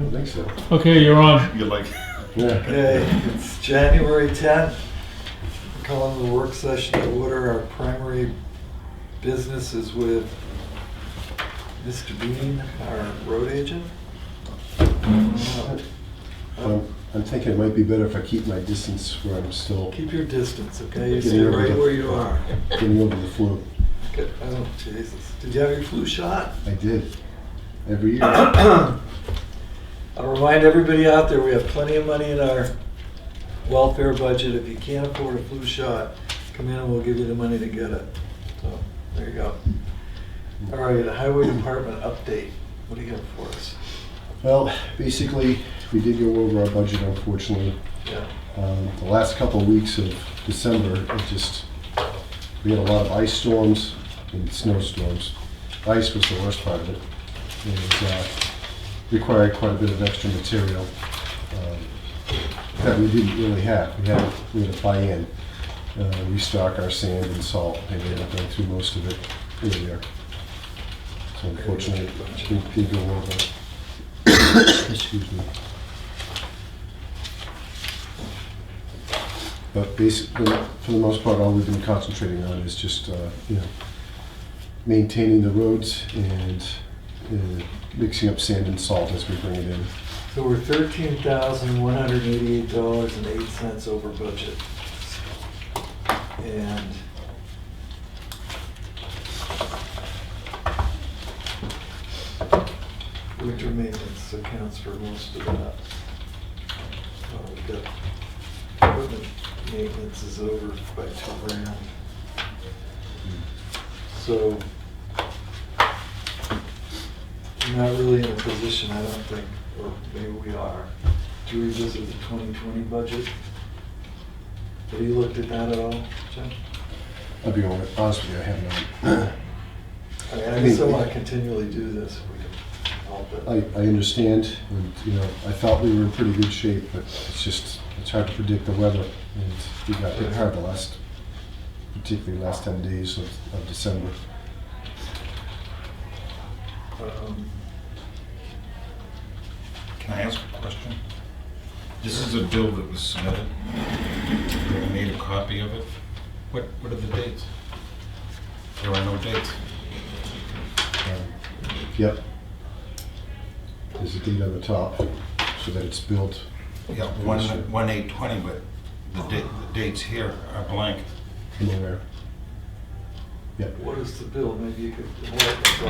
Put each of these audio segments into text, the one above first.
I don't think so. Okay, you're on. You're like, Yeah. Okay, it's January 10th. We're calling the work session to order. Our primary business is with Mr. Bean, our road agent. I'm thinking it might be better if I keep my distance where I'm still Keep your distance, okay? You Getting stay over right the- where you are. getting over the flu. Okay. Oh, Jesus. Did you have your flu shot? I did. Every year. I'll remind everybody out there, we have plenty of money in our welfare budget. If you can't afford a flu shot, come in and we'll give you the money to get it. So, there you go. All right, the highway department update. What do you have for us? Well, basically, we did go over our budget, unfortunately. Yeah. The last couple of weeks of December, we had a lot of ice storms and snowstorms. Ice was the worst part of it. It required quite a bit of extra material that we didn't really have. We had to buy in, restock our sand and salt, and we ended up going through most of it earlier. So unfortunately, it did go over. Excuse me. But basically, for the most part, all we've been concentrating on is just, maintaining the roads and mixing up sand and salt as we bring it in. So we're $13,188.08 over budget. And winter maintenance accounts for most of that. We've got equipment maintenance is over by $2,000. So we're not really in a position, I don't think, or maybe we are, to revisit the 2020 budget. Have you looked at that at all, Jim? I'll be honest with you, I have not. I just don't want to continually do this if we can help it. I understand, and, I thought we were in pretty good shape, but it's hard to predict the weather. And we got hit hard particularly last 10 days of December. can I ask a question? This is a bill that was submitted. I made a copy of it. What are the dates? There are no dates. Yep. There's a date on the top, so that it's built. Yeah, 1/8/20, but the dates here are blank. Nowhere. Yep. What is the bill? Maybe you could hold us all.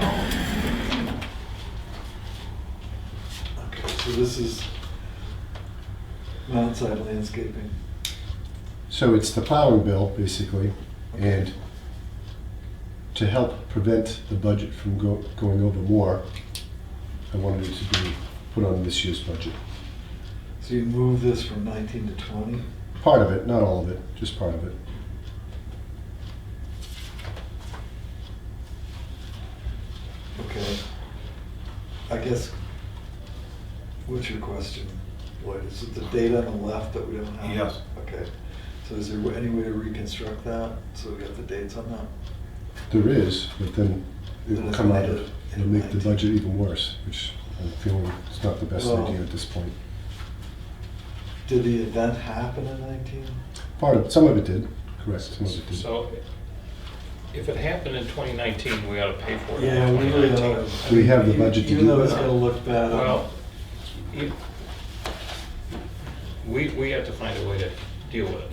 Okay, so this is Mountside Landscaping. So it's the plowing bill, basically, and to help prevent the budget from going over more, I wanted it to be put on this year's budget. So you move this from 19 to 20? Part of it, not all of it, just part of it. Okay. I guess, what's your question, Lloyd? Is it the date on the left that we don't have? Yes. Okay. So is there any way to reconstruct that, so we got the dates on that? There is, but then it will come out of, it'll make the 19. budget even worse, which I'm feeling is not the best Well- idea at this point. Did the event happen in 19? Some of it did, correct, some of it did. So if it happened in 2019, we ought to pay for it Yeah, in we really 2019. ought to. Do we have the budget to Even do though it's that? gonna look bad. Well, we have to find a way to deal with it.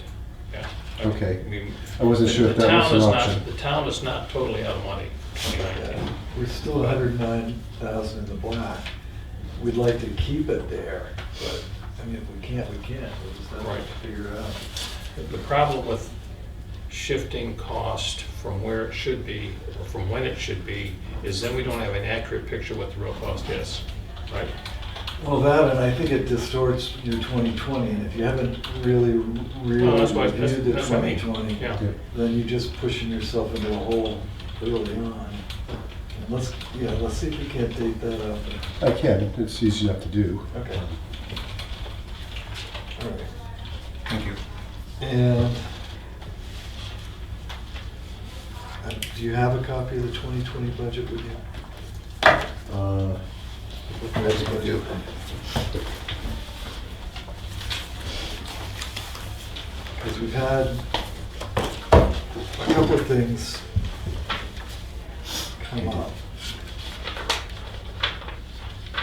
Yeah. Okay. I mean, I wasn't sure if the that was town an is option. not- The town is not totally out of money in 2019. We're still 109,000 in the black. We'd like to keep it there, but, I mean, if we can't, we can't. We'll just have Right. to figure it out. The problem with shifting cost from where it should be, or from when it should be, is then we don't have an accurate picture of what the real cost is, right? Well, that, and I think it distorts your 2020, and if you haven't really Well, that's why- reviewed the that's what I mean. 2020, Yeah. Yeah. then you're just pushing yourself into a hole early on. And let's see if we can't take that up. I can, it's easy enough to do. Okay. All right. Thank you. And do you have a copy of the 2020 budget with you? That's what you. Because we've had a couple of things come up.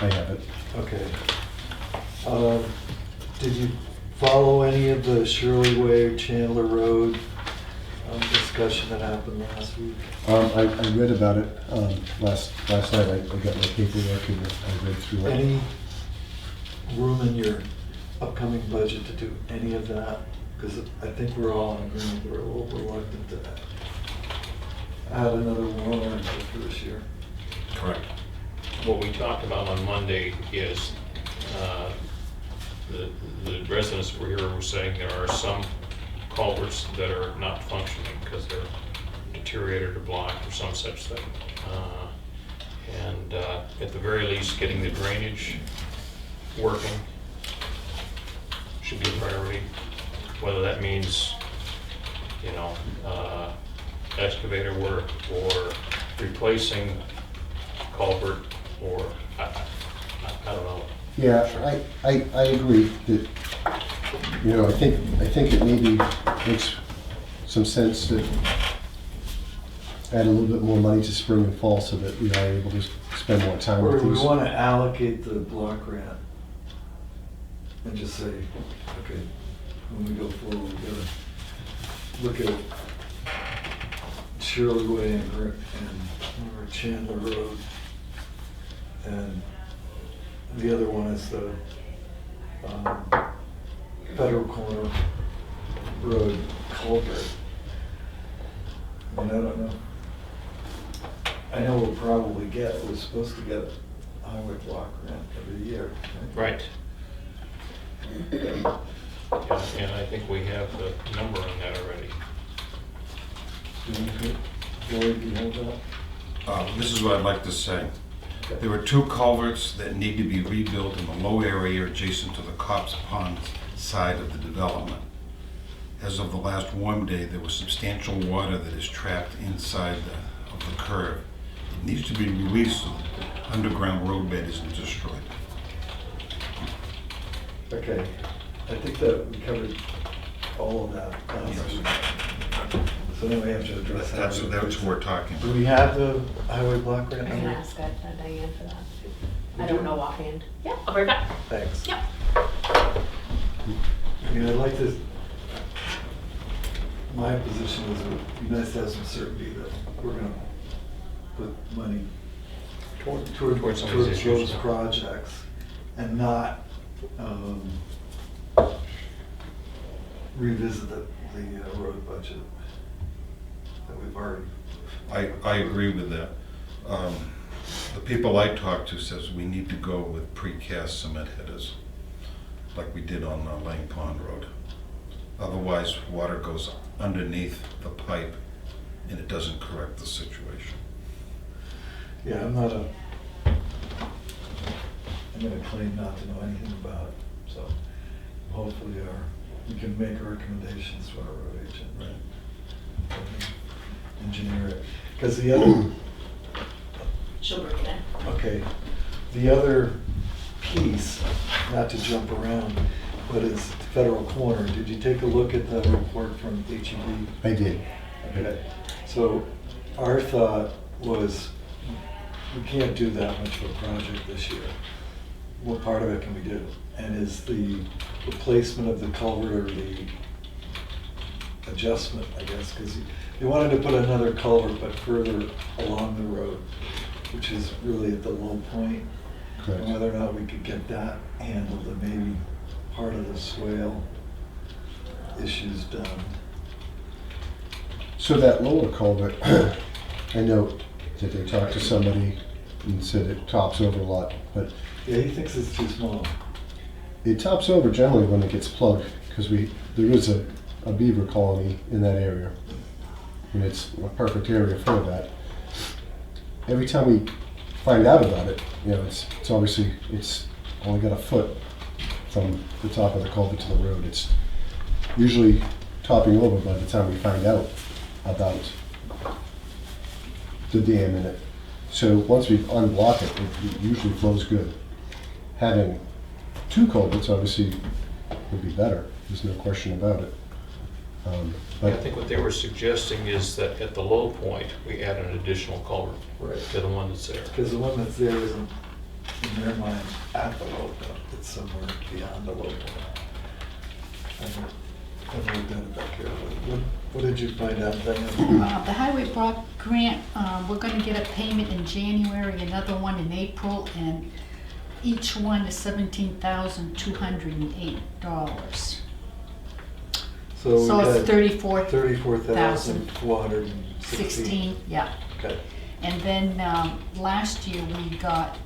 I have it. Okay. Did you follow any of the Shirley Way, Chandler Road discussion that happened last week? I read about it last night. I got my paperwork and I read through it. Any room in your upcoming budget to do any of that? Because I think we're all in agreement, we're a little reluctant to add another warrant article for this year. Correct. What we talked about on Monday is, the residents were here were saying there are some culverts that are not functioning because they're deteriorated or blocked or some such thing. And at the very least, getting the drainage working should be a priority. Whether that means, you know, excavator work or replacing culvert or, I don't know. Yeah, I agree that, you know, I think it maybe makes some sense to add a little bit more money to spring and fall so that we are able to spend more time Or with we these. want to allocate the block grant and just say, okay, when we go forward, we gotta look at Shirley Way and Chandler Road. And the other one is the Federal Corner Road culvert. I mean, I don't know. I know we'll probably we're supposed to get a highway block grant every year. Right. Yeah, and I think we have the number on that already. Lloyd, do you have that? This is what I'd like to say. There were two culverts that need to be rebuilt in the low area adjacent to the Cops Pond side of the development. As of the last warm day, there was substantial water that is trapped inside of the curve. It needs to be released so the underground roadbed isn't destroyed. Okay, I think that we covered all of that last week. So now we have to address that. That's what we're talking Do about. we have the highway block grant I can number? ask Diane for that. You I don't do? know offhand. Yeah, I'll bring it back. Thanks. Yep. I mean, I'd like to, my position is it would be nice to have some certainty that we're gonna put money Towards towards some of these issues. those projects and not revisit the road budget that we've already. I agree with that. The people I talked to says we need to go with precast cement headers, like we did on Lane Pond Road. Otherwise, water goes underneath the pipe and it doesn't correct the situation. Yeah, I'm gonna claim not to know anything about it, so hopefully we can make recommendations to our road agent. Right. Engineer it, because the other, She'll bring it in. okay, the other piece, not to jump around, but is Federal Corner. Did you take a look at the report from HEB? I did. Okay, so our thought was, we can't do that much of a project this year. What part of it can we do? And is the replacement of the culvert or the adjustment, I guess, because they wanted to put another culvert but further along the road, which is really at the low point. Correct. And whether or not we could get that handled and maybe part of the swale issues done. So that lower culvert, I know that they talked to somebody and said it tops over a lot, but Yeah, he thinks it's too small. it tops over generally when it gets plugged, because there is a beaver colony in that area, and it's a perfect area for that. Every time we find out about it, you know, it's obviously, it's only got a foot from the top of the culvert to the road. It's usually topping over by the time we find out about the dam in it. So once we unblock it, it usually flows good. Having two culverts obviously would be better, there's no question about it. I But think what they were suggesting is that at the low point, we add an additional culvert Right. to the one that's there. Because the one that's there isn't, in their mind, at the low point, it's somewhere beyond the low point. I've looked at it back here. What did you find out, Diane? The highway block grant, we're gonna get a payment in January, another one in April, and each one is $17,208. So we So it's had 34,416. yeah. Okay. And then, last year we got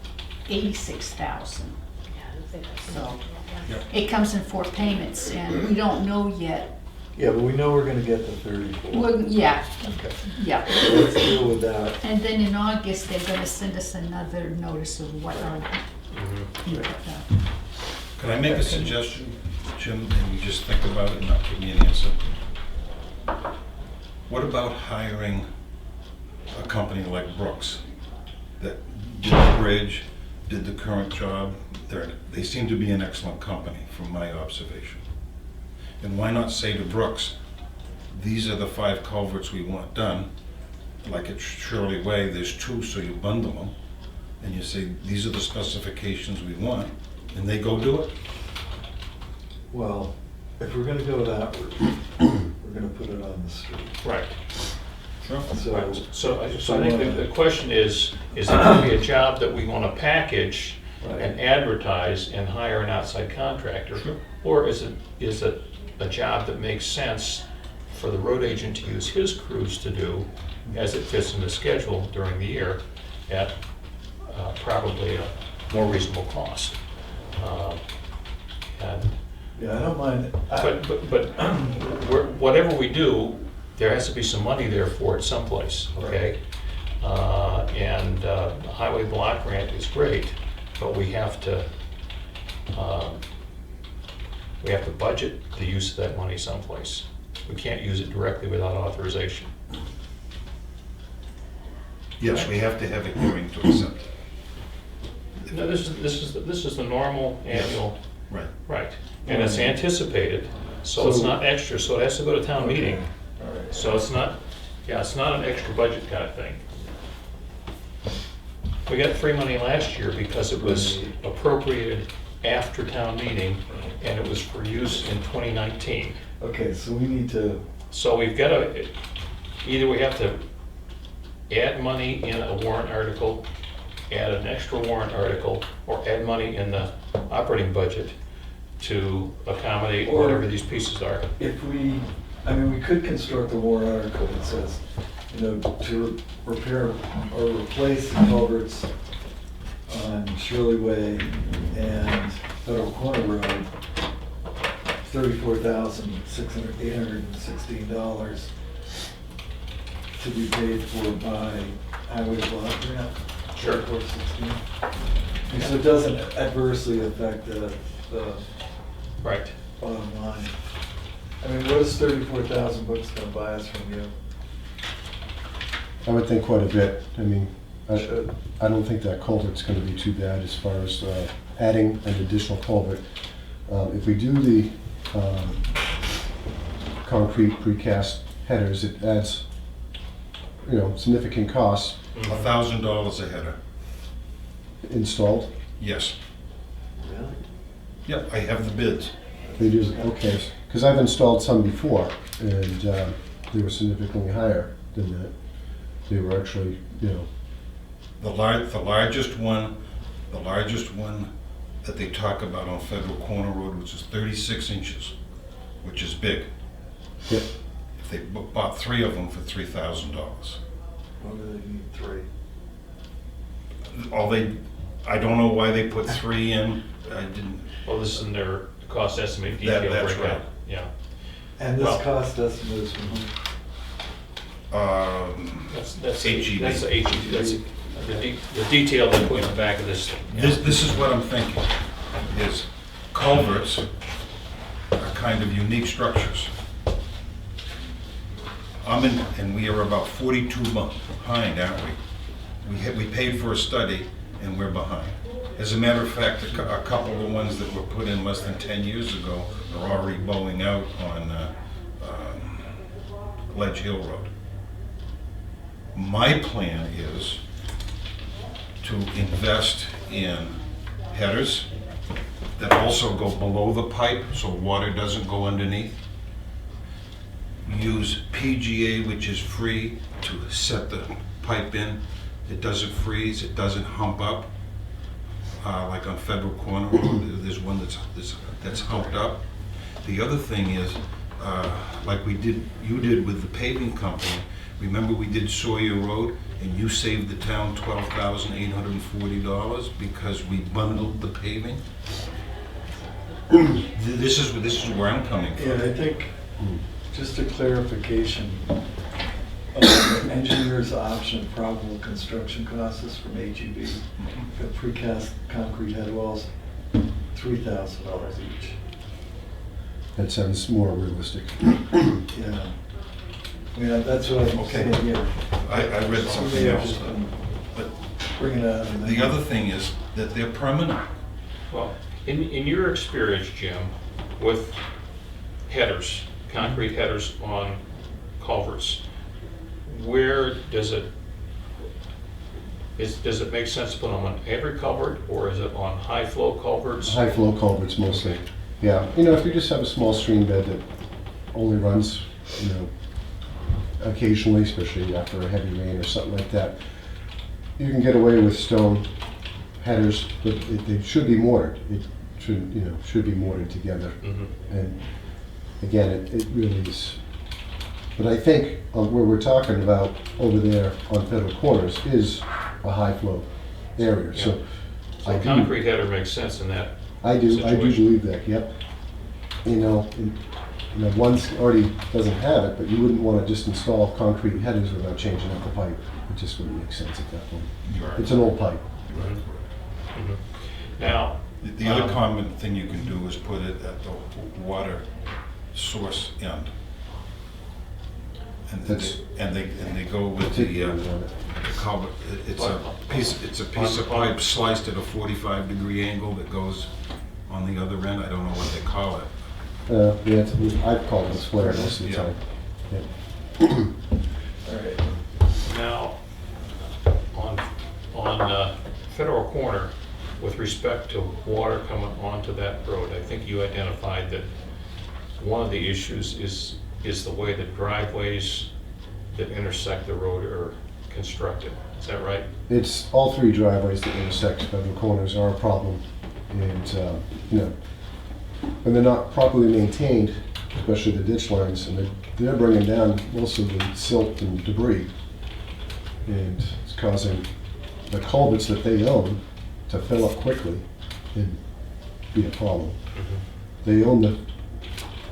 86,000. Yeah, I don't think that's. So- Yep. It comes in 4 payments, and we don't know yet. Yeah, but we know we're gonna get the 34. Yeah, Okay. yeah. So let's deal with that. And then in August, they're gonna send us another notice of what our Mhm. input. Can I make a suggestion, Jim, and you just think about it and not give me an answer? What about hiring a company like Brooks that did the bridge, did the current job? They seem to be an excellent company from my observation. And why not say to Brooks, these are the 5 culverts we want done, like at Shirley Way, there's 2, so you bundle them, and you say, these are the specifications we want, and they go do it? Well, if we're gonna go that route, we're gonna put it on the street. Right. So, Right. So I think the question is it going to be a job that we want to package and advertise and hire an outside contractor? Sure. Or is it a job that makes sense for the road agent to use his crews to do as it fits in the schedule during the year at probably a more reasonable cost? And yeah, I don't mind. but whatever we do, there has to be some money there for it someplace, okay? And the highway block grant is great, but we have to budget the use of that money someplace. We can't use it directly without authorization. Yes, we have to have a hearing to accept it. No, this is the normal annual, Right. right? And it's anticipated, so it's So- not extra, so it has to go to town meeting. All right. So it's not an extra budget kind of thing. We got free money last year because it was appropriated after town meeting, and it was for use in 2019. Okay, so we need to, So we've got to, either we have to add money in a warrant article, add an extra warrant article, or add money in the operating budget to accommodate Or- whatever these pieces are. if we, I mean, we could construct a warrant article that says, to repair or replace the culverts on Shirley Way and Federal Corner Road, $34,816 to be paid for by highway block grant. Sure. 416. And so it doesn't adversely affect the Right. bottom line. I mean, what is 34,000 bucks gonna buy us from you? I would think quite a bit. I mean, Should. I don't think that culvert's gonna be too bad as far as adding an additional culvert. If we do the concrete precast headers, it adds, significant costs $1,000 a header. installed. Yes. Really? Yep, I have the bids. They do, okay, because I've installed some before, and they were significantly higher than that. They were actually, The largest one that they talk about on Federal Corner Road, which is 36 inches, which is big. Yep. If they bought 3 of them for $3,000. Why do they need 3? I don't know why they put 3 in. I didn't. Well, this is in their cost estimate detail That's breakdown. right. Yeah. And this Well- cost estimate is from whom? That's HEB. That's the HEB, that's the detail they put in the back of this thing. yeah. This is what I'm thinking, is culverts are kind of unique structures. And we are about 42 behind, aren't we? we paid for a study and we're behind. As a matter of fact, a couple of the ones that were put in less than 10 years ago are already bowing out on Ledge Hill Road. My plan is to invest in headers that also go below the pipe so water doesn't go underneath. Use PGA, which is free, to set the pipe in. It doesn't freeze, it doesn't hump up. Like on Federal Corner Road, there's one that's humped up. The other thing is, like you did with the paving company, remember we did Sawyer Road and you saved the town $12,840 because we bundled the paving? This is where I'm coming from. Yeah, I think, just a clarification, engineer's option of probable construction costs is from AGB. For precast concrete head walls, $3,000 each. That sounds more realistic. Yeah. I mean, that's what I'm Okay. saying here. I read something else, but Bring it out. and then- the other thing is that they're permanent. Well, in your experience, Jim, with headers, concrete headers on culverts, where does it make sense to put them on every culvert, or is it on high flow culverts? High flow culverts mostly. Yeah, if you just have a small stream bed that only runs, occasionally, especially after a heavy rain or something like that, you can get away with stone headers, but they should be mortared. It should be mortared together. Mhm. And again, it really is. But I think where we're talking about over there on Federal Corners is a high flow area. So So I a do- concrete header makes sense in that. I do situation. believe that, yep. One's already doesn't have it, but you wouldn't want to just install concrete headers without changing up the pipe. It just wouldn't make sense at that point. It's an old pipe. Mhm. Mhm. Now. The other common thing you can do is put it at the water source end. And they go with the culvert. It's a piece of pipe sliced at a 45-degree angle that goes on the other end. I don't know what they call it. I've called it a flare most of the Yeah. time. Yep. All right. Now, on Federal Corner, with respect to water coming onto that road, I think you identified that one of the issues is the way the driveways that intersect the road are constructed. Is that right? It's all three driveways that intersect Federal Corners are a problem. And, when they're not properly maintained, especially the ditch lines, and they're bringing down most of the silt and debris. And it's causing the culverts that they own to fill up quickly and be a problem. They own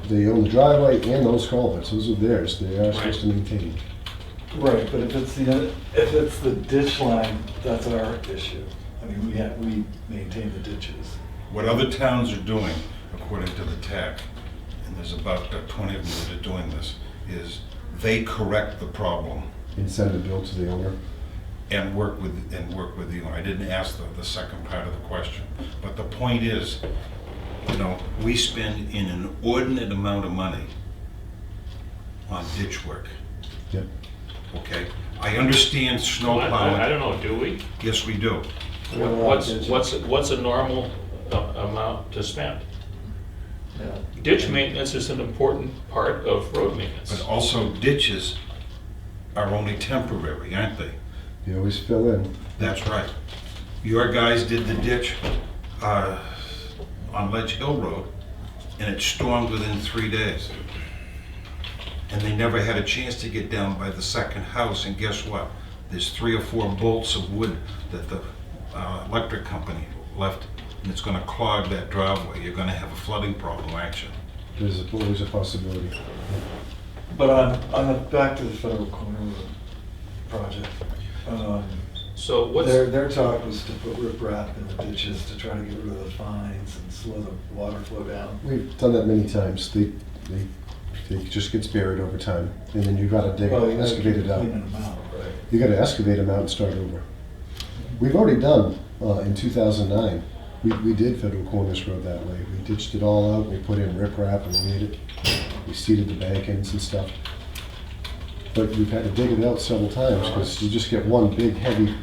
the driveway and those culverts. Those are theirs. They are supposed to maintain. Right, but if it's the ditch line, that's our issue. I mean, we maintain the ditches. What other towns are doing, according to the TAC, and there's about 20 of them that are doing this, is they correct the problem And send a bill to the owner. and work with the owner. I didn't ask the second part of the question, but the point is, we spend an inordinate amount of money on ditch work. Yep. Okay, I understand snow I plowing. don't know, do we? Yes, we do. What's a normal amount to spend? Yeah. Ditch maintenance is an important part of road maintenance. But also ditches are only temporary, aren't they? You always fill in. That's right. Your guys did the ditch on Ledge Hill Road, and it stormed within 3 days. And they never had a chance to get down by the second house, and guess what? There's 3 or 4 bolts of wood that the electric company left, and it's gonna clog that driveway. You're gonna have a flooding problem, aren't you? There's always a possibility. But back to the Federal Corner Road project. So what's, Their talk was to put riprap in the ditches to try to get rid of the fines and slow the water flow down. We've done that many times. They just gets buried over time, and then you got to dig, Well, you gotta excavate keep it out. cleaning them out, right? You got to excavate them out and start over. We've already done, in 2009, we did Federal Corners Road that way. We ditched it all out, we put in riprap and made it, we seeded the bank ends and stuff. But we've had to dig it out several times, because you just get one big heavy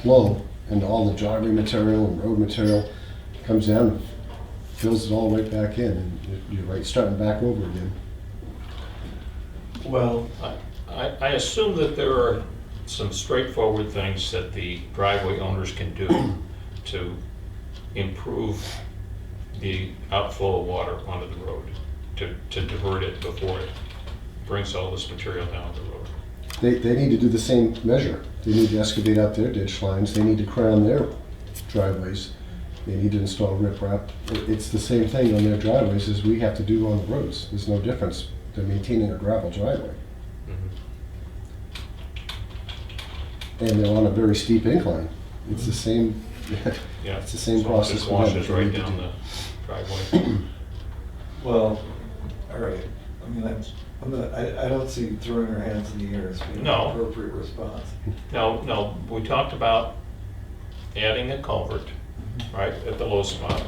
flow, and all the driveway material and road material comes down and fills it all right back in, and you're right, starting back over again. Well, I assume that there are some straightforward things that the driveway owners can do to improve the outflow of water onto the road, to divert it before it brings all this material down the road. They need to do the same measure. They need to excavate out their ditch lines, they need to crown their driveways, they need to install riprap. It's the same thing on their driveways as we have to do on the roads. There's no difference. They're maintaining a gravel driveway. And they're on a very steep incline. It's the same, Yeah. it's the same So it just process for them. washes They right need to down do. the driveway. well, all right. I mean, I don't see throwing our hands in the air as being No. an appropriate response. No, we talked about adding a culvert, right, at the low spot.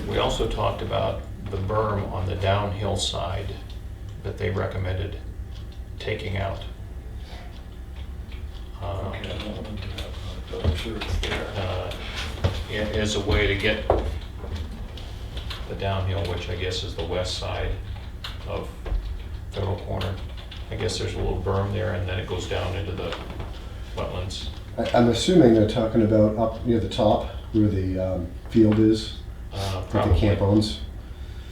We also talked about the berm on the downhill side that they recommended taking out. Okay, I don't remember that, but I'm sure it's there. As a way to get the downhill, which I guess is the west side of Federal Corner. I guess there's a little berm there, and then it goes down into the wetlands. I'm assuming they're talking about up near the top where the field is, that the Probably. camp owns.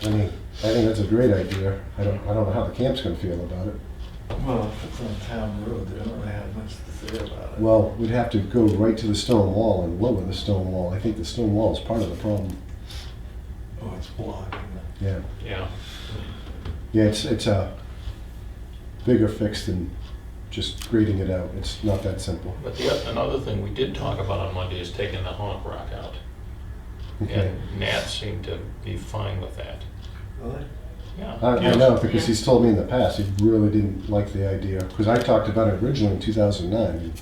I mean, I think that's a great idea. I don't know how the camp's gonna feel about it. Well, if it's on town road, they don't really have much to say about it. Well, we'd have to go right to the stone wall and lower the stone wall. I think the stone wall is part of the problem. Oh, it's blocking it. Yeah. Yeah. Yeah, it's a bigger fix than just grading it out. It's not that simple. But another thing we did talk about on Monday is taking the honk rock out. Okay. And Nat seemed to be fine with that. Really? Yeah. I know, because Yeah. he's told me in the past, he really didn't like the idea, because I talked about it originally in 2009. And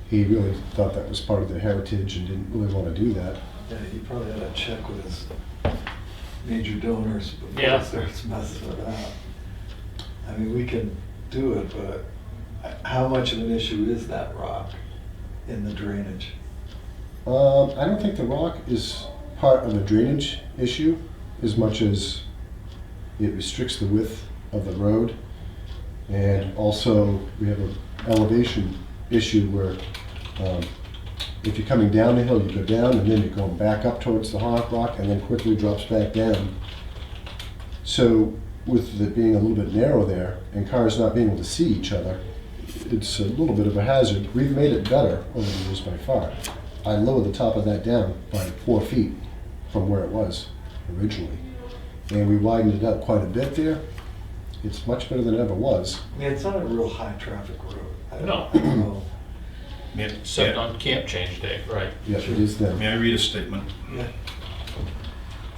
he really thought that was part of their heritage and didn't really want to do that. Yeah, he probably had to check with his major donors before Yeah. he starts messing with that. I mean, we can do it, but how much of an issue is that rock in the drainage? I don't think the rock is part of a drainage issue as much as it restricts the width of the road. And also, we have an elevation issue where if you're coming down the hill, you go down and then you're going back up towards the honk rock and then quickly drops back down. So with it being a little bit narrow there and cars not being able to see each other, it's a little bit of a hazard. We've made it better over the years by far. I lowered the top of that down by 4 feet from where it was originally. And we widened it out quite a bit there. It's much better than it ever was. I mean, it's not a real high-traffic road. I No. don't know. Except on camp change day, right. Yeah, it is then. May I read a statement? Yeah.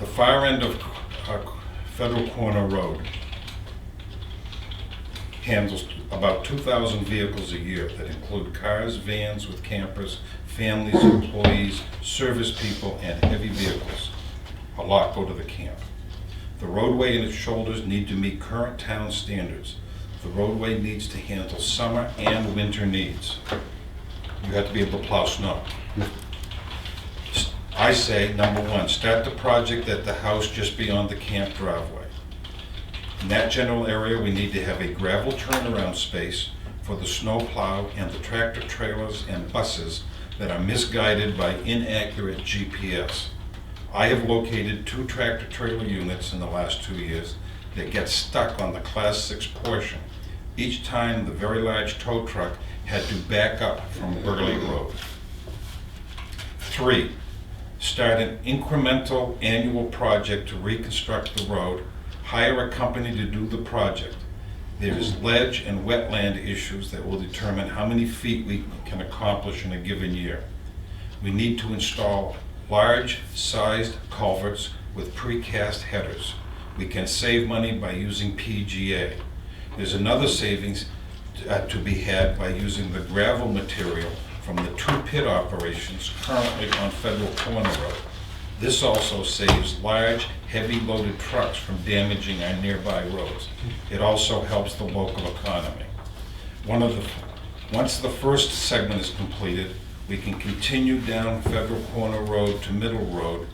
The far end of Federal Corner Road handles about 2,000 vehicles a year that include cars, vans with campers, families, employees, service people, and heavy vehicles. A lot go to the camp. The roadway and its shoulders need to meet current town standards. The roadway needs to handle summer and winter needs. You have to be able to plow snow. I say, number one, start the project at the house just beyond the camp driveway. In that general area, we need to have a gravel turnaround space for the snow plow and the tractor trailers and buses that are misguided by inaccurate GPS. I have located 2 tractor trailer units in the last 2 years that get stuck on the Class 6 portion. Each time the very large tow truck had to back up from Burley Road. 3, start an incremental annual project to reconstruct the road. Hire a company to do the project. There is ledge and wetland issues that will determine how many feet we can accomplish in a given year. We need to install large-sized culverts with precast headers. We can save money by using PGA. There's another savings to be had by using the gravel material from the 2 pit operations currently on Federal Corner Road. This also saves large, heavy loaded trucks from damaging our nearby roads. It also helps the local economy. Once the first segment is completed, we can continue down Federal Corner Road to Middle Road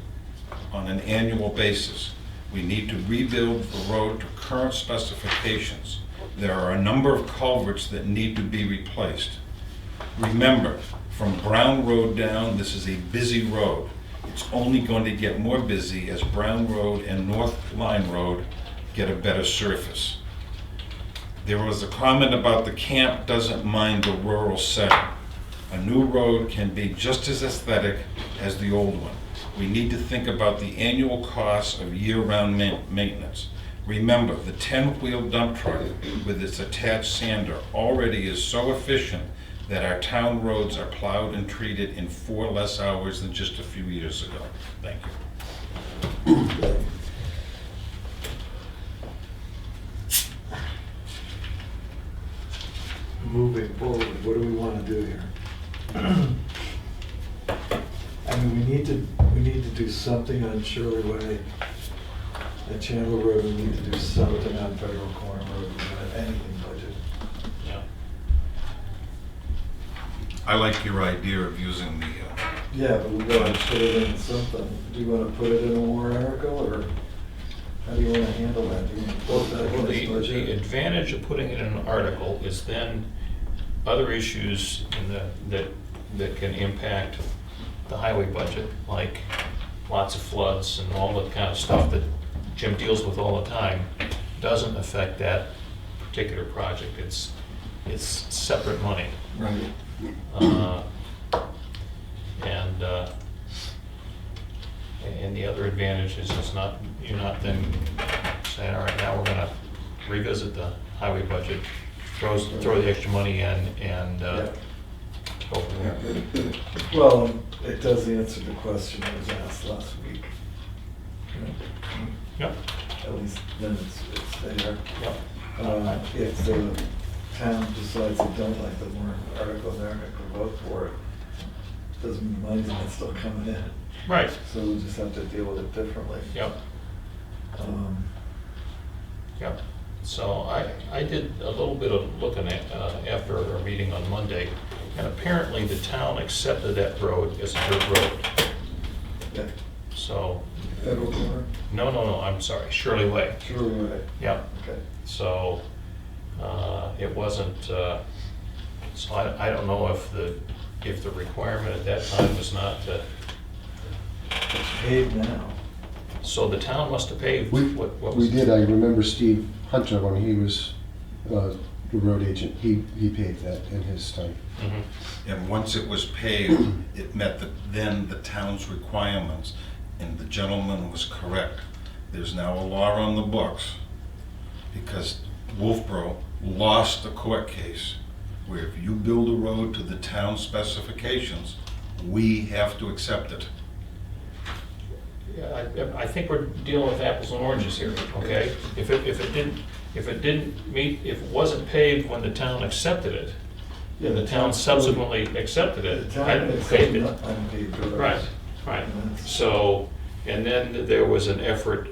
on an annual basis. We need to rebuild the road to current specifications. There are a number of culverts that need to be replaced. Remember, from Brown Road down, this is a busy road. It's only going to get more busy as Brown Road and North Line Road get a better surface. There was a comment about the camp doesn't mind the rural setting. A new road can be just as aesthetic as the old one. We need to think about the annual costs of year-round maintenance. Remember, the 10-wheel dump truck with its attached sander already is so efficient that our town roads are plowed and treated in 4 less hours than just a few years ago. Thank you. Moving forward, what do we want to do here? I mean, we need to do something on Shirley Way. At Chandler Road, we need to do something on Federal Corner Road. We don't have anything budgeted. Yeah. I like your idea of using the, Yeah, but we gotta put it in something. Do you wanna put it in a warrant article, or how do you wanna handle that? Do you want to vote that Well, in this the budget? advantage of putting it in an article is then other issues that can impact the highway budget, like lots of floods and all that kind of stuff that Jim deals with all the time, doesn't affect that particular project. It's separate money. Right. And the other advantage is you're not then saying, all right, now we're gonna revisit the highway budget, throw the extra money in and Yeah. go from there. Well, it does answer the question that was asked last week. Yep, At least then it's there. yep. If the town decides they don't like the warrant article, they're not gonna vote for it. Doesn't mean money's not still coming in. Right, So we'll just have to deal with it differently. yep, yep. So I did a little bit of looking at, after our meeting on Monday, and apparently the town accepted that road as a dirt road. Okay. So, Federal Corner? no, I'm sorry, Shirley Way. Shirley Way. Yep. Okay. So, it wasn't, so I don't know if the requirement at that time was not, It's paid now. so the town must have paid what was. We did, I remember Steve Hunter, when he was the road agent, he paid that in his time. Mhm. and once it was paid, it met then the town's requirements, and the gentleman was correct. There's now a law on the books, because Wolfboro lost the court case, where if you build a road to the town specifications, we have to accept it. Yeah, I think we're dealing with apples and oranges here, okay? If it didn't meet, if it wasn't paved when the town accepted it, Yeah, and the town subsequently accepted The it, town hadn't accepted paved it. unpaved roads. Right, right. And that's- So, and then there was an effort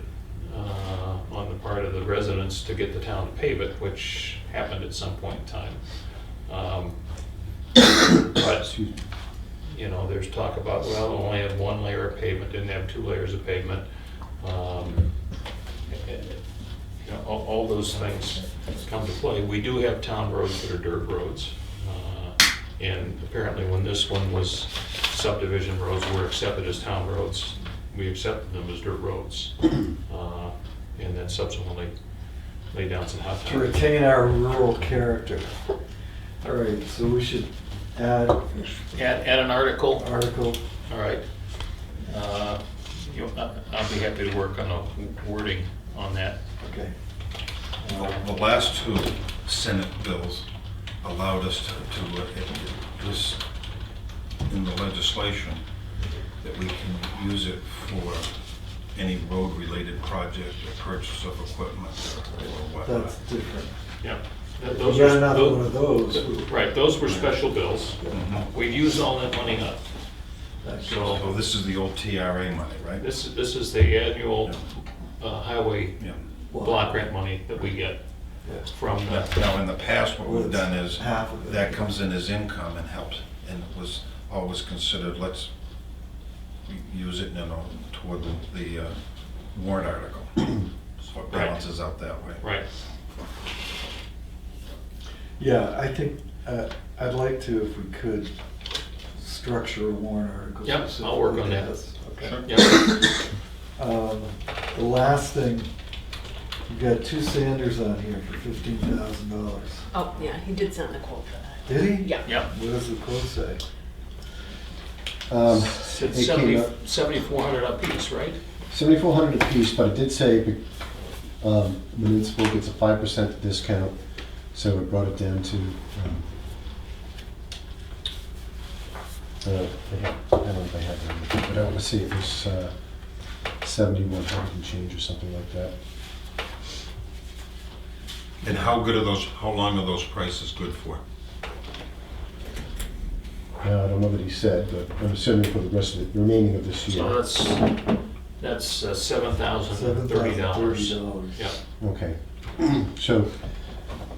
on the part of the residents to get the town to pave it, which happened at some point in time. But, Excuse me. you know, there's talk about, well, it only had 1 layer of pavement, didn't have 2 layers of pavement. You know, all those things come to play. We do have town roads that are dirt roads. And apparently when this one was subdivision roads were accepted as town roads, we accepted them as dirt roads. And then subsequently laid down some hot To top. retain our rural character. All right, so we should add Add an article. article. All right. I'll be happy to work on the wording on that. Okay. The last 2 Senate bills allowed us to it was in the legislation that we can use it for any road-related project or purchase of equipment or whatnot. That's different. Yep. Those You got are- another those- one of those. Right, those were special bills. Mhm. We've used all that money up. So So this is the old TRA money, right? this is the annual highway Yeah. block grant money that we get Yeah. from the, Now, in the past, what we've done is, Half of it. that comes in as income and helps, and it was always considered, let's use it, toward the warrant article. So it balances out that way. right. Yeah, I think, I'd like to, if we could, structure a warrant article. Yep, I'll work on that. Okay. Sure. Yeah, The last thing, you've got 2 Sanders on here for $15,000. Oh, yeah, he did send the quote for that. Did he? Yeah. yeah. What does the quote say? It's It came up 7,400 apiece, right? 7,400 apiece, but it did say municipal gets a 5% discount, so it brought it down to, I don't know if I have that, but I want to see it was 7,100 and change or something like that. And how long are those prices good for? Now, I don't know what he said, but I'm assuming for the rest of the remaining of this year. So that's $7,030. $7,030. Yeah. Okay, so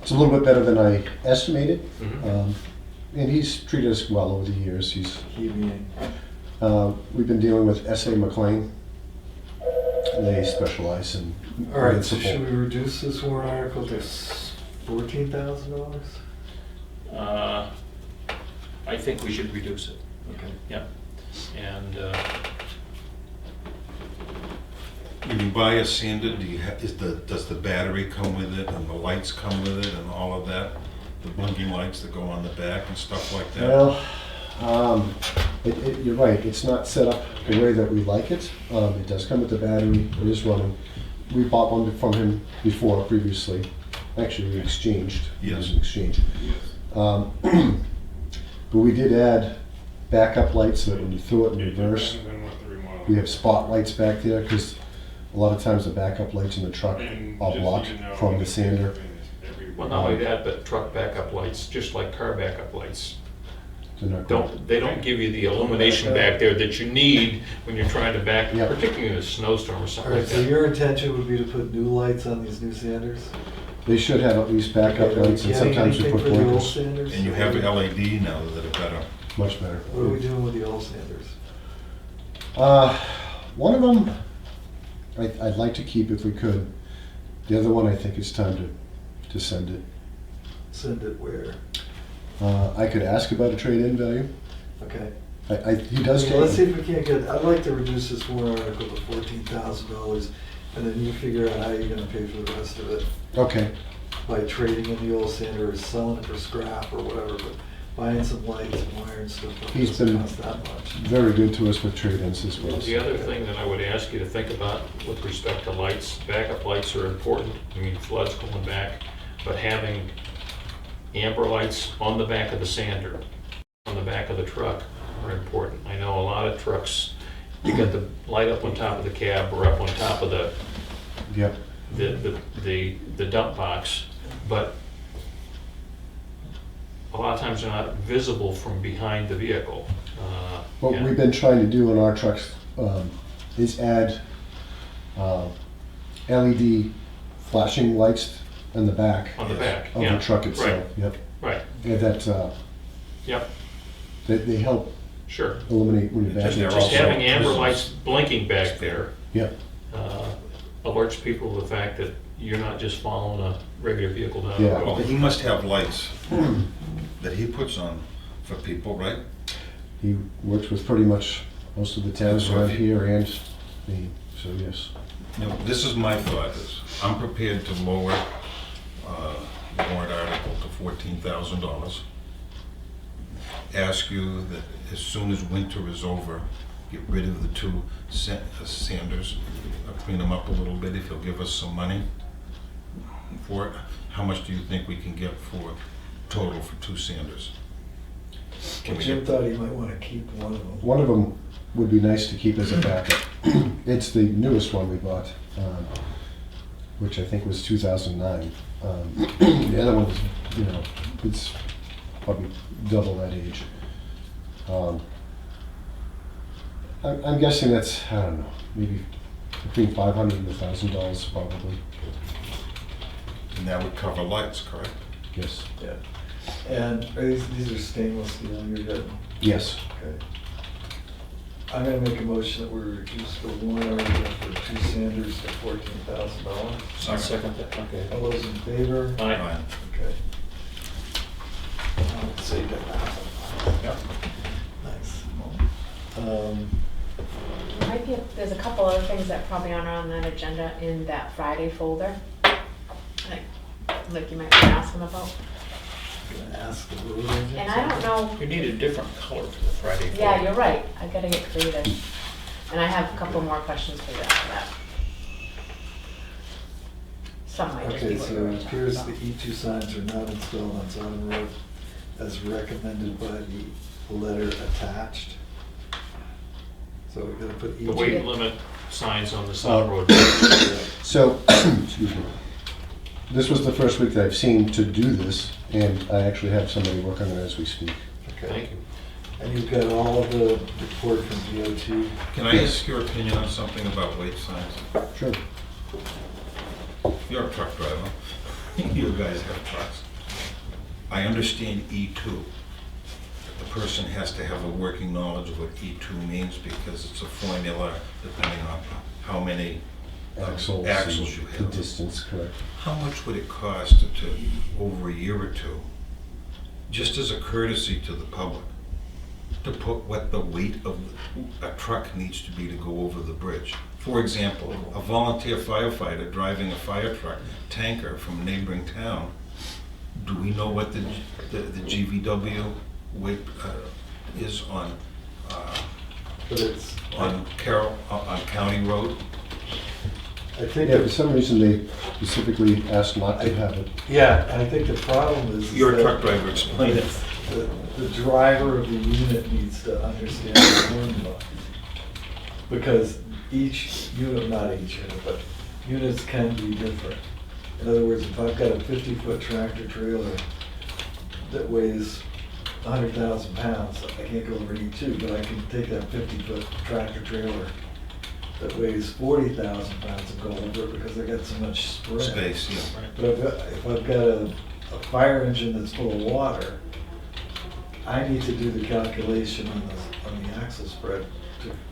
it's a little bit better than I estimated, Mhm. and he's treated us well over the years. We've been dealing with S.A. McLean. They specialize in All right, so municipal. should we reduce this warrant article to $14,000? I think we should reduce it, Okay. yeah. And When you buy a sander, does the battery come with it, and the lights come with it, and all of that? The blinking lights that go on the back and stuff like that? Well, you're right, it's not set up the way that we like it. It does come with the battery, it is running. We bought one from him before, previously. Actually, we exchanged. It was Yes. an exchange. But we did add backup lights so that when you throw it in reverse, we have spotlights back there, because a lot of times the backup lights in the truck are blocked from the sander. well, not only that, but truck backup lights, just like car backup lights. They're not great. They don't give you the illumination back there that you need when you're trying to back, Yeah. particularly in a snowstorm or All something right, like so that. your intention would be to put new lights on these new Sanders? They should have at least backup Okay, are we lights, and getting sometimes we anything put for the old blinkers. Sanders? And you have LED now that are better. Much better. What are we doing with the old Sanders? One of them, I'd like to keep if we could. The other one, I think it's time to send it. Send it where? I could ask about a trade-in value. Okay. He does Okay, let's see take, if we can't get, I'd like to reduce this warrant article to $14,000, and then you figure out how you're gonna pay for the rest of it, okay, by trading in the old sander or selling it for scrap or whatever, but buying some lights and wire and stuff. He's doesn't been- cost that much. very good to us with trade-ins as well. The other thing that I would ask you to think about with respect to lights, backup lights are important. I mean, floods going back, but having amber lights on the back of the sander, on the back of the truck are important. I know a lot of trucks, you got the light up on top of the cab or up on top of Yep, the dump box, but a lot of times they're not visible from behind the vehicle. what and- we've been trying to do on our trucks is add LED flashing lights on the back On the back, of yeah. the truck itself. Yep, Right, and that, yep, they help sure. illuminate when you're Just backing. they're Just also having amber prisms. lights blinking back there Yep, alerts people to the fact that you're not just following a regular vehicle down the Yeah. Well, road. he must have lights that he puts on for people, right? he works with pretty much most of the towns So around if you- here and me, so yes. You know, this is my thought, is I'm prepared to lower the warrant article to $14,000. Ask you that as soon as winter is over, get rid of the 2 Sanders, clean them up a little bit if he'll give us some money for it. How much do you think we can get for total for 2 Sanders? Can we Jim get, thought he might wanna keep one of them. One of them would be nice to keep as a backup. It's the newest one we bought, which I think was 2009. The other one is, you know, it's probably double that age. I'm guessing that's, I don't know, maybe between $500 and $1,000 probably. And that would cover lights, correct? Yes. Yeah. And are these are stainless steel you're getting? Yes. Okay. I'm gonna make a motion that we reduce the warrant article for 2 Sanders to $14,000. I'll second that, okay. All those in favor? Aye. Fine. Okay. I'll say that. Yep. Nice. Might be, there's a couple other things that probably aren't on that agenda in that Friday folder. Like you might want to ask them about. Gonna ask the road agent. And I don't know, You need a different color for the Friday. yeah, folder. you're right, I gotta get creative. And I have a couple more questions for you after that. Some might just be Okay, what so we it already talked appears about. the E2 signs are not installed on Sodom Road as recommended by the letter attached. So we're gonna put The E2. weight limit signs on the side road. So, excuse me. This was the first week that I've seen to do this, and I actually have somebody working on it as we speak. Okay. Thank you. And you've got all of the report from DOT. Can I ask your opinion on something about weight signs? Sure. You're a truck driver. You guys have trucks. I understand E2. The person has to have a working knowledge of what E2 means because it's a formula depending on how many Axles. axles you and have. The distance, correct. How much would it cost to, over a year or two, just as a courtesy to the public, to put what the weight of a truck needs to be to go over the bridge? For example, a volunteer firefighter driving a fire truck tanker from a neighboring town, do we know what the GVW weight is on But it's, Carroll, on County Road? I think, Yeah, for some reason they specifically asked not to have it. yeah, I think the problem is. You're a that truck driver, explain it. The driver of the unit needs to understand the formula. Because each unit, not each unit, but units can be different. In other words, if I've got a 50-foot tractor trailer that weighs 100,000 pounds, I can't go over E2, but I can take that 50-foot tractor trailer that weighs 40,000 pounds and go over it because I got so much spread. Space, yeah. But if I've got a fire engine that's full of water, I need to do the calculation on the axle spread.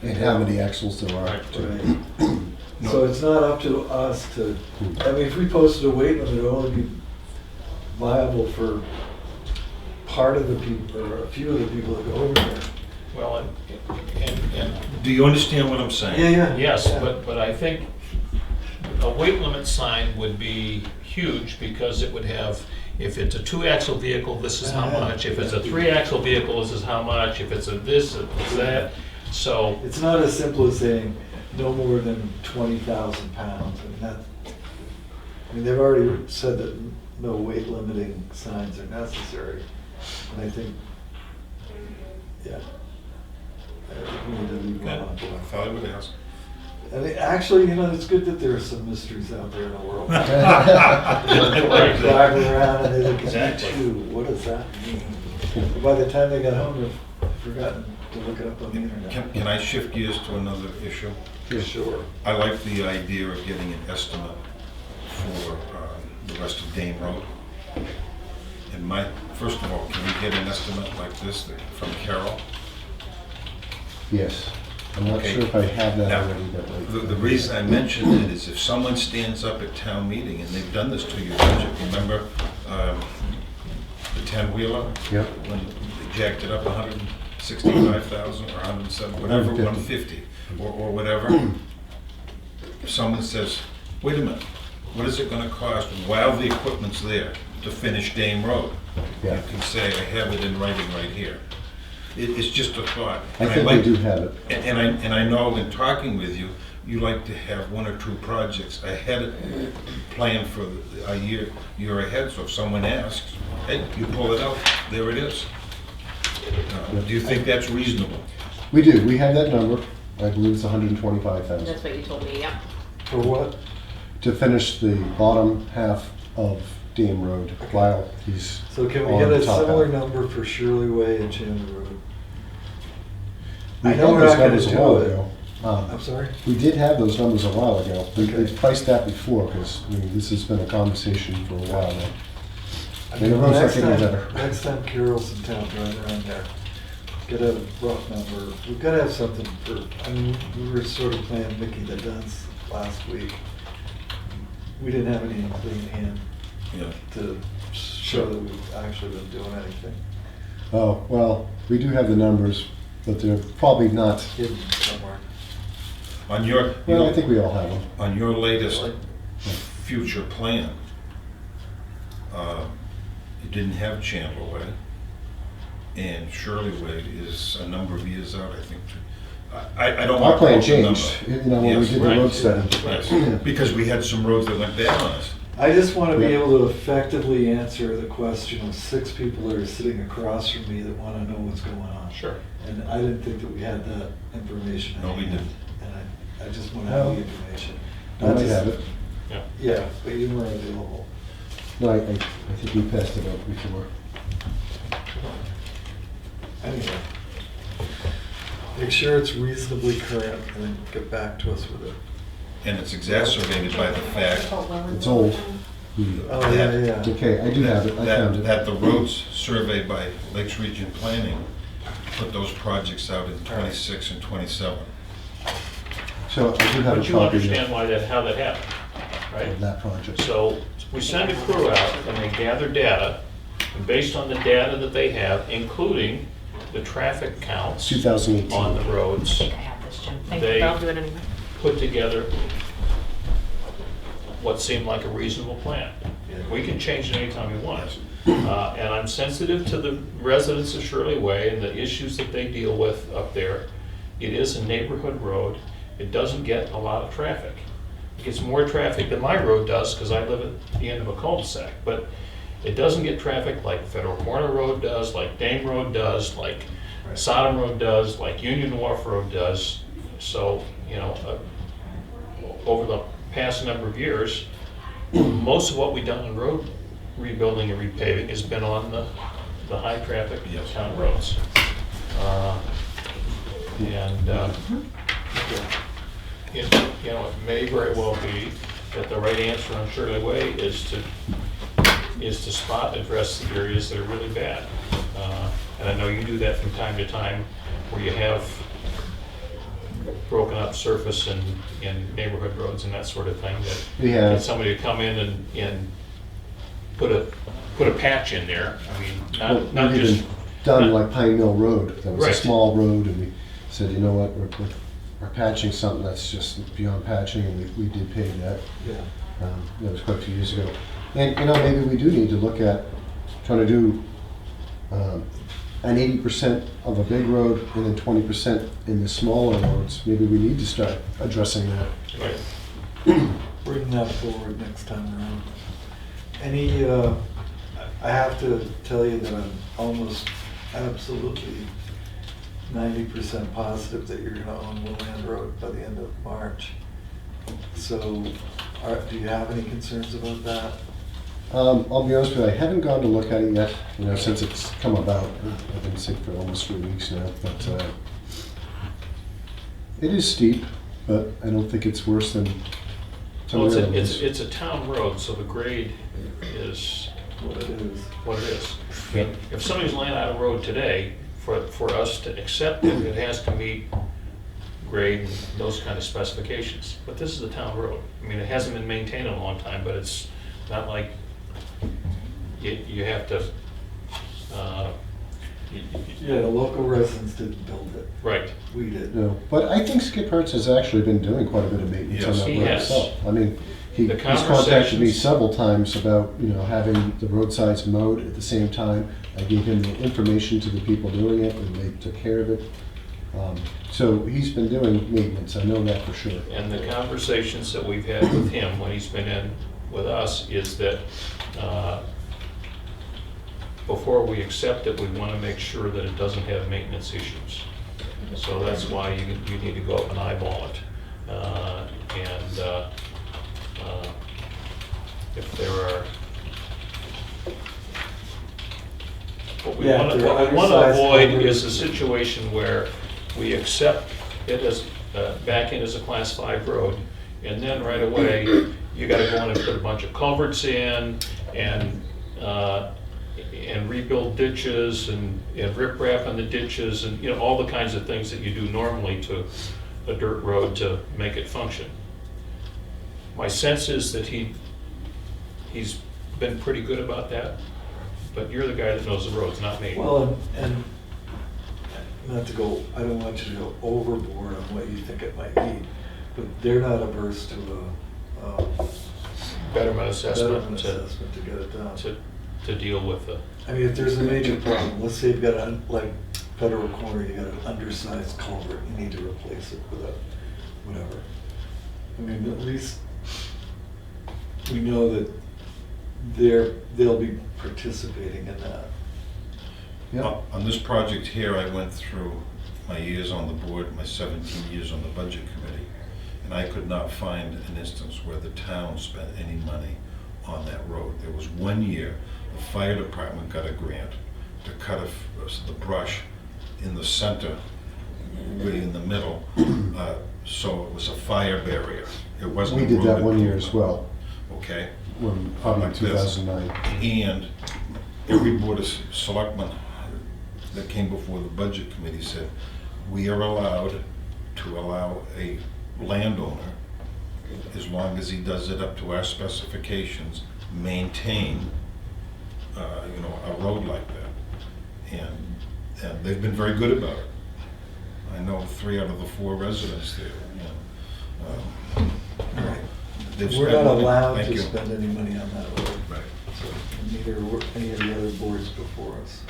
And how many axles there are. Right. to- Right. So it's not up to us to, I mean, if we posted a weight limit, it would only be viable for part of the people, or a few of the people that go over there. Well, and Do you understand what I'm saying? Yeah. yes, Yeah. but I think a weight limit sign would be huge because it would have, if it's a 2-axle vehicle, this is how much. If it's a 3-axle vehicle, this is how much. If it's a this, it's that. So, It's not as simple as saying no more than 20,000 pounds. I mean, they've already said that no weight limiting signs are necessary. And I think, yeah. I think we need to leave Good. that on. I thought I would ask. I mean, actually, you know, it's good that there are some mysteries out there in the world. Right. Drive around and they look at Exactly. E2, what does that mean? And by the time they got home, they've forgotten to look it up on the internet. Can I shift gears to another issue? Sure. I like the idea of getting an estimate for the rest of Dame Road. And first of all, can we get an estimate like this from Carroll? Yes. I'm not Okay. sure if I have that Now, already, but like. The reason I mention it is if someone stands up at town meeting, and they've done this to your budget, remember the 10-wheeler? Yep. When they jacked it up 165,000 or 107, whatever, 150 or whatever. If someone says, wait a minute, what is it gonna cost while the equipment's there to finish Dame Road? Yeah. You can say, I have it in writing right here. It's just a thought. I And think like- we do have it. And I know in talking with you, you like to have 1 or 2 projects ahead, planned for a year ahead, so if someone asks, hey, you pull it out, there it is. Do you think that's reasonable? We do. We have that number. I believe it's 125,000. That's what you told me, yeah. For what? To finish the bottom half of Dame Road while he's So can we on get a the top similar half. number for Shirley Way and Chandler Road? We I know had we're those not gonna numbers a do while it. ago. I'm sorry? We did have those numbers a while ago. We Okay. priced that before, because, I mean, this has been a conversation for a while now. I And the mean, roads are next getting time, better. next time Carol's in town, drive around there, get a rough number. We've gotta have something for, I mean, we were sort of playing Mickey the Dunce last week. We didn't have any clean hand Yeah. to show that we've actually been doing anything. Oh, well, we do have the numbers, but they're probably not, Hidden somewhere. On your, well, I think we all have them. on your latest Really? future plan, you didn't have Chandler Way, and Shirley Way is a number of years out, I think. I don't Our want to plan quote the number. changed, you know, when we Yes, did the right. road study. Yes, because we had some roads that went bad on us. I just wanna be Yeah. able to effectively answer the question of 6 people that are sitting across from me that wanna know what's going on. Sure. And I didn't think that we had that information. No, at we hand. didn't. And I just want to have Well, the information. I Not might just- have it. Yeah. Yeah, but you weren't available. No, I think we passed it out before. Anyway. Make sure it's reasonably current and then get back to us with it. And it's exacerbated by the fact It's old. Oh, yeah. Okay, I do have it, I found it. that the roads surveyed by Lakes Region Planning put those projects out in 26 and 27. So I do have a But you copy understand of why how that happened, right? that project. So we send a crew out and they gather data, and based on the data that they have, including the traffic counts 2018. on the roads, I think I have this, Jim. Thank They- you, but I'll do it anyway. put together what seemed like a reasonable plan. We can change it anytime we want. And I'm sensitive to the residents of Shirley Way and the issues that they deal with up there. It is a neighborhood road. It doesn't get a lot of traffic. It gets more traffic than my road does because I live at the end of a cul-de-sac. But it doesn't get traffic like Federal Corner Road does, like Dame Road does, like Right. Sodom Sodom Road does, like Union Wharf Road does. So, over the past number of years, most of what we've done on road rebuilding and repaving has been on the high-traffic Yes. town roads. And it may very well be that the right answer on Shirley Way is to spot address the areas that are really bad. And I know you do that from time to time, where you have broken up surface in neighborhood roads and that sort of thing, that We have. get somebody to come in and put a patch in there. I Well, mean, not we've just. even done not- like Pine Mill Road, that was a Right. small road, and we said, you know what, we're patching something that's just beyond patching, and we did pave that. Yeah. That was quite a few years ago. And, maybe we do need to look at trying to do an 80% of a big road and then 20% in the smaller roads. Maybe we need to start addressing that. Right. Bring that forward next time around. I have to tell you that I'm almost absolutely 90% positive that you're gonna own Willand Road by the end of March. So, do you have any concerns about that? I'll be honest with you, I haven't gone to look at it yet, since it's come about. I've been sick for almost 3 weeks now, but it is steep, but I don't think it's worse than some Well, of the other it's ones. a town road, so the grade is What it is? what it is. I mean, if somebody's laying out a road today, for us to accept it, it has to meet grade and those kind of specifications. But this is a town road. I mean, it hasn't been maintained in a long time, but it's not like you have to, Yeah, the local residents didn't build it. right. We did. No, but I think Skip Hertz has actually been doing quite a bit of maintenance on Yes, that he road has. itself. I mean, he's The contacted me conversations- several times about, having the roadsides mowed at the same time. I gave him the information to the people doing it, and they took care of it. So he's been doing maintenance, I know that for sure. And the conversations that we've had with him when he's been in with us is that before we accept it, we want to make sure that it doesn't have maintenance issues. So that's why you need to go up and eyeball it. If there are Yeah, want they're what we want to undersized avoid culverts. is a situation where we accept it as, back in as a class 5 road, and then right away, you gotta go in and put a bunch of culverts in, and rebuild ditches, and riprap on the ditches, and, you know, all the kinds of things that you do normally to a dirt road to make it function. My sense is that he's been pretty good about that, but you're the guy that knows the roads, not me. Well, and not to go, I don't want you to go overboard on what you think it might be, but they're not averse to a Betterment assessment betterment assessment to get it done. to deal with the, I mean, if there's a major problem, let's say you've got a, like Federal Corner, you got an undersized culvert, you need to replace it with a, whatever. I mean, at least we know that they'll be participating in that. Yeah, On this project here, I went through my years on the board, my 17 years on the budget committee, and I could not find an instance where the town spent any money on that road. There was one year, the fire department got a grant to cut the brush in the center, way in the middle, so it was a fire barrier. It wasn't. we a did that road one year as improvement. well, Okay? when, probably in Like this. 2009. And every board of selectmen that came before the budget committee said, we are allowed to allow a landowner, as long as he does it up to our specifications, maintain, a road like that. And they've been very good about it. I know 3 out of the 4 residents there, All right. they've We're spent not money. allowed Thank to you. spend any money on that road. Right. So neither were any of the other boards before us.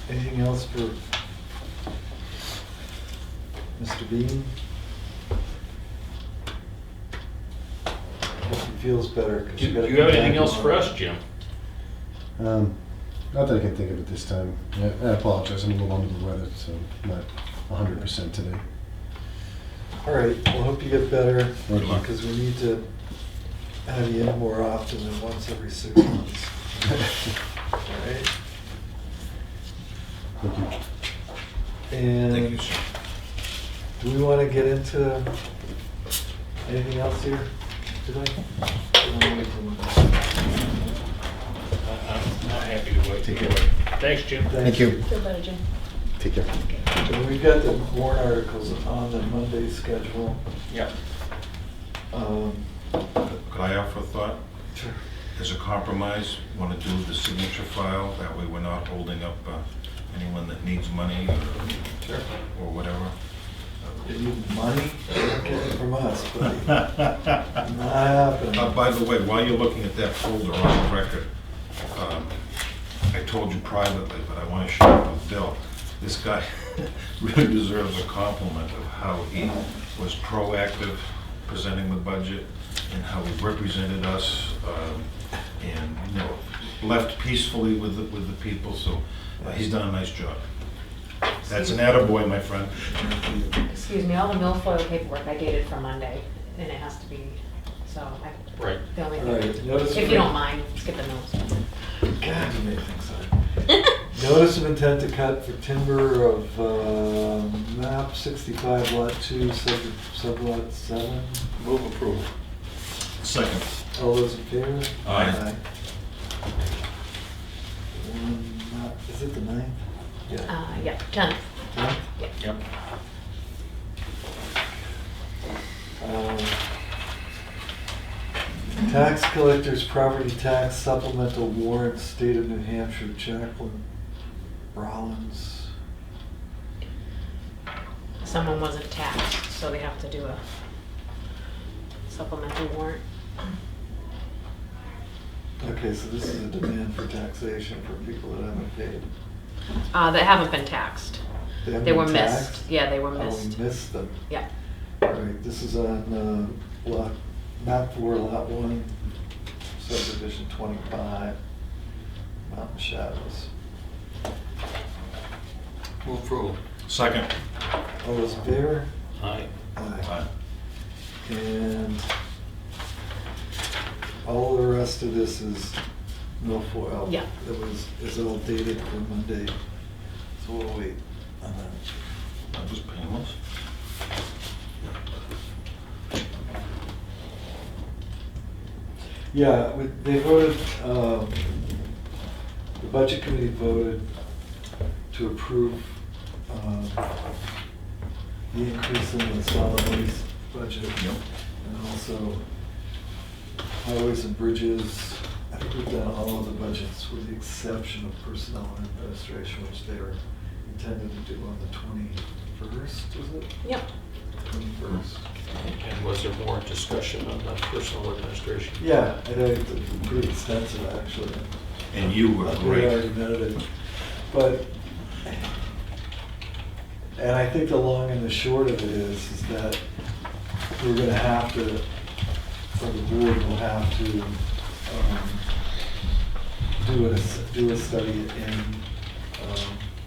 Anything else for Mr. Bean? Hope he feels better. 'cause do gotta you have come anything back else for tomorrow. us, Jim? Not that I can think of at this time. I apologize, I'm a little under the weather, so I'm not 100% today. All right, well, hope you get better, Good luck. because we need to have you in more often than once every 6 months. All right? Thank you. And Thank you, sir. do we want to get into anything else here today? I'm happy to wait. Take care. Thanks, Jim. Thank you. Feel better, Jim. Take care. And we've got the warrant articles on the Monday schedule. Yeah. Could I offer a thought? Sure. As a compromise, want to do the signature file, that way we're not holding up anyone that needs money or whatever. They need money, they're not getting it from us, buddy. Not happening. By the way, while you're looking at that folder on the record, I told you privately, but I want to share it with Bill. This guy really deserves a compliment of how he was proactive presenting the budget and how he represented us, and, left peacefully with the people, so he's done a nice job. That's an attaboy, my friend. Excuse me, all the milfoil paperwork I dated for Monday, and it has to be, so I, Right. the only All thing, right, notice if of- you don't mind, skip the notes. God, you made things hard. Notice of intent to cut for timber of map 65, lot 2, sublot 7. Move approval. Second. All those in favor? Aye. Is it the 9th? Yeah. Yeah, 10. 10th? Yep. Tax collectors property tax supplemental warrant, State of New Hampshire, Jacqueline Rollins. Someone wasn't taxed, so they have to do a supplemental warrant. Okay, so this is a demand for taxation for people that haven't paid. That haven't been taxed. haven't They were been missed. taxed? Yeah, they were Oh, missed. we missed them. Yeah. All right, this is on map 4, lot 1, subdivision 25, Mountain Shadows. Move approval. Second. All those in favor? Aye. Aye. And all the rest of this is milfoil. Yeah. Is all dated for Monday, so we'll wait on that. That was painless. Yeah, they voted, the budget committee voted to approve the increase in the solid waste budget. Yep. And also highways and bridges. I think we've done all of the budgets with the exception of personnel and administration, which they were intended to do on the 21st, was it? Yep. 21st. And was there more discussion on the personal administration? Yeah, I know it's pretty extensive, actually. And you were We great. already noted, but, and I think the long and the short of it is that we're gonna have to, or the board will have to, do a study in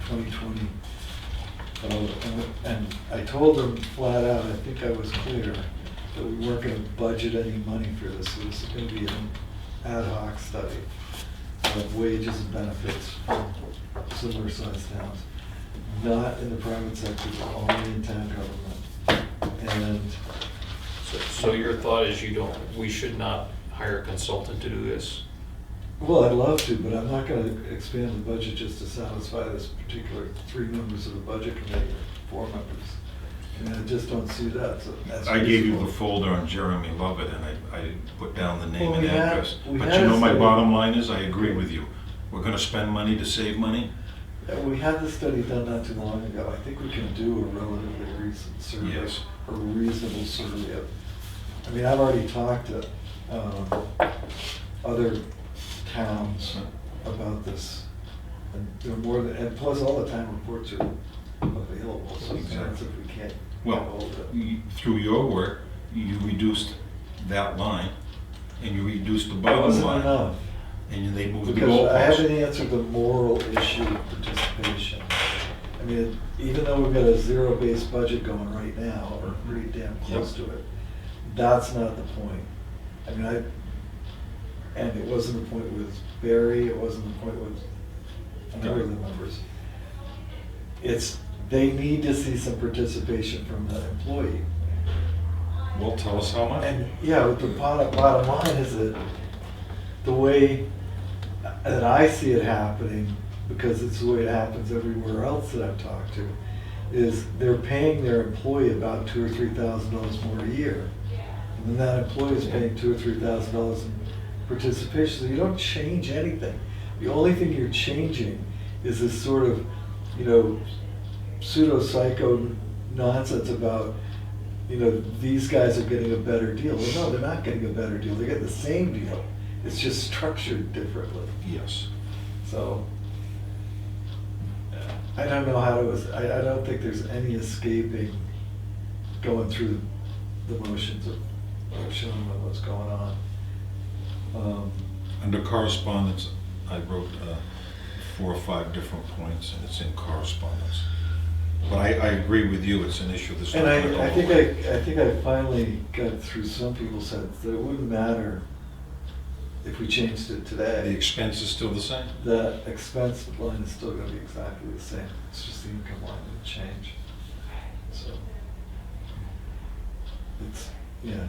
2020. And I told them flat out, I think I was clear, that we weren't gonna budget any money for this. So this is gonna be an ad hoc study of wages and benefits from similar sized towns. Not in the private sector, but only in town government. And So your thought is we should not hire a consultant to do this? well, I'd love to, but I'm not gonna expand the budget just to satisfy this particular 3 members of the budget committee, 4 members. And I just don't see that, so that's. I gave you the reasonable. folder on Jeremy Lovett, and I put down the name Well, and we had- address. we But had you know a my study. bottom line is, I agree with you. We're gonna spend money to save money? Yeah, we had the study done not too long ago. I think we can do a relatively recent survey. Yes. A reasonable survey of, I mean, I've already talked to other towns about this. And there are more than, and plus all the town reports are available, so it's not as if we can't get Well, hold of it. through your work, you reduced that line, and you reduced the It bottom wasn't line. enough, And they moved the because I haven't goalpost. answered the moral issue of participation. I mean, even though we've got a zero-based budget going right now, or pretty damn close to it, that's not the point. I mean, and it wasn't the point with Barry, it wasn't the point with another of the members. It's, they need to see some participation from the employee. Well, tell us how much. And, yeah, but the bottom line is that the way that I see it happening, because it's the way it happens everywhere else that I've talked to, is they're paying their employee about $2,000 or $3,000 more a year. And then that employee is paying $2,000 or $3,000 in participation, so you don't change anything. The only thing you're changing is this sort of, pseudo-psycho nonsense about, these guys are getting a better deal. Well, no, they're not getting a better deal, they're getting the same deal. It's just structured differently. Yes. So, I don't know how to, I don't think there's any escaping going through the motions of showing them what's going on. Under correspondence, I wrote 4 or 5 different points, and it's in correspondence. But I agree with you, it's an issue that's not And gonna go I think away. I think I finally got through some people's heads that it wouldn't matter if we changed it The today. expense is still the same? The expense line is still gonna be exactly the same. It's just the income line would change. So, it's, yeah.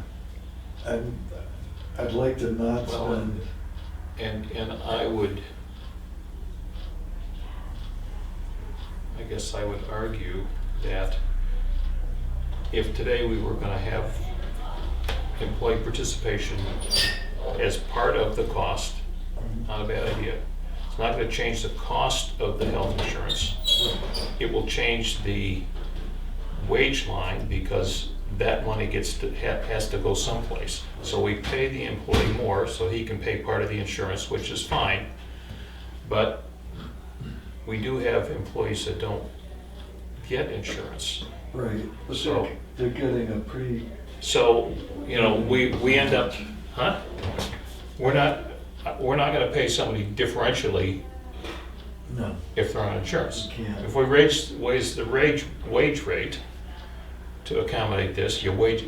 I'd like to not Well, spend, And I guess I would argue that if today we were gonna have employee participation as part of the cost, not a bad idea. It's not gonna change the cost of the health insurance. It will change the wage line because that money has to go someplace. So we pay the employee more so he can pay part of the insurance, which is fine. But we do have employees that don't get insurance. right, but So- they're getting a pretty, So, we end up, huh? We're not gonna pay somebody differentially no, if they're on insurance. You can't. If we raise the wage rate to accommodate this, you raise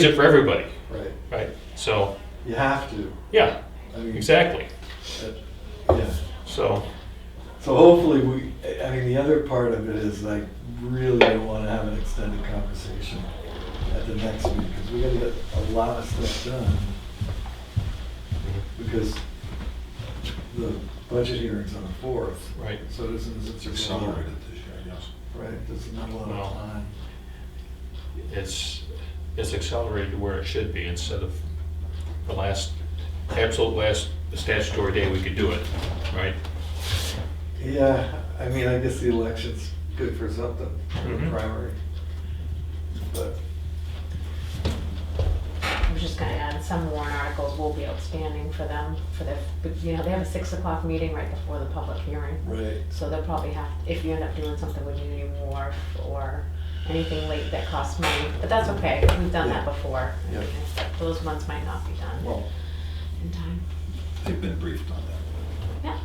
it for everybody, right. right? So, You have to. yeah, I mean, exactly. yeah. So, So hopefully I mean, the other part of it is I really don't want to have an extended conversation at the next meeting, because we gotta get a lot of stuff done. Because the budget hearing's on the 4th. right. So it isn't as if It's there's a lot. accelerated this year, yes. Right, there's not a lot Well, of time. It's accelerated to where it should be instead of the absolute last statutory day we could do it, right? Yeah, I mean, I guess the election's good for something, for the Mhm. primary. But, I was just gonna add, some warrant articles will be outstanding for them, for their, you know, they have a 6 o'clock meeting right before the public hearing. right, So they'll probably have, if you end up doing something with Union Wharf or anything late that costs money, but that's okay, we've done that Yeah. before. I Yeah. mean, those ones might not be done Well, in time. they've been briefed on that.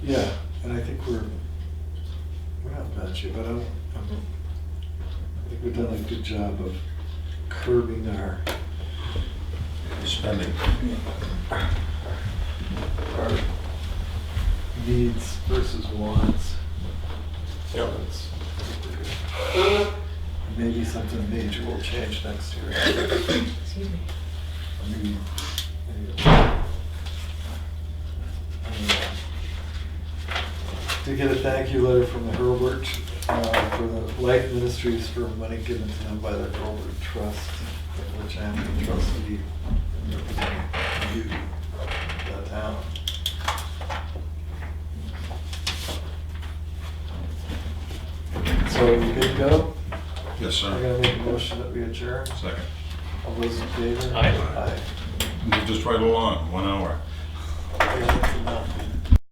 Yeah. yeah, and I think we're not bad shape, but I think we've done a good job of curbing our Spending. needs versus wants. Yep. So it's- I think we're good. Maybe something major will change next year. Excuse me. Maybe- To get a thank you letter from the Hurlburt, for the Life Ministries for money given to them by the Hurlburt Trust, of which I am the trustee, and representing you, the town. So we good to go? Yes, I'm sir. gonna make a motion that we adjourn. Second. All those in favor? Aye. Aye. Move just right along, 1 hour. Okay, that's enough.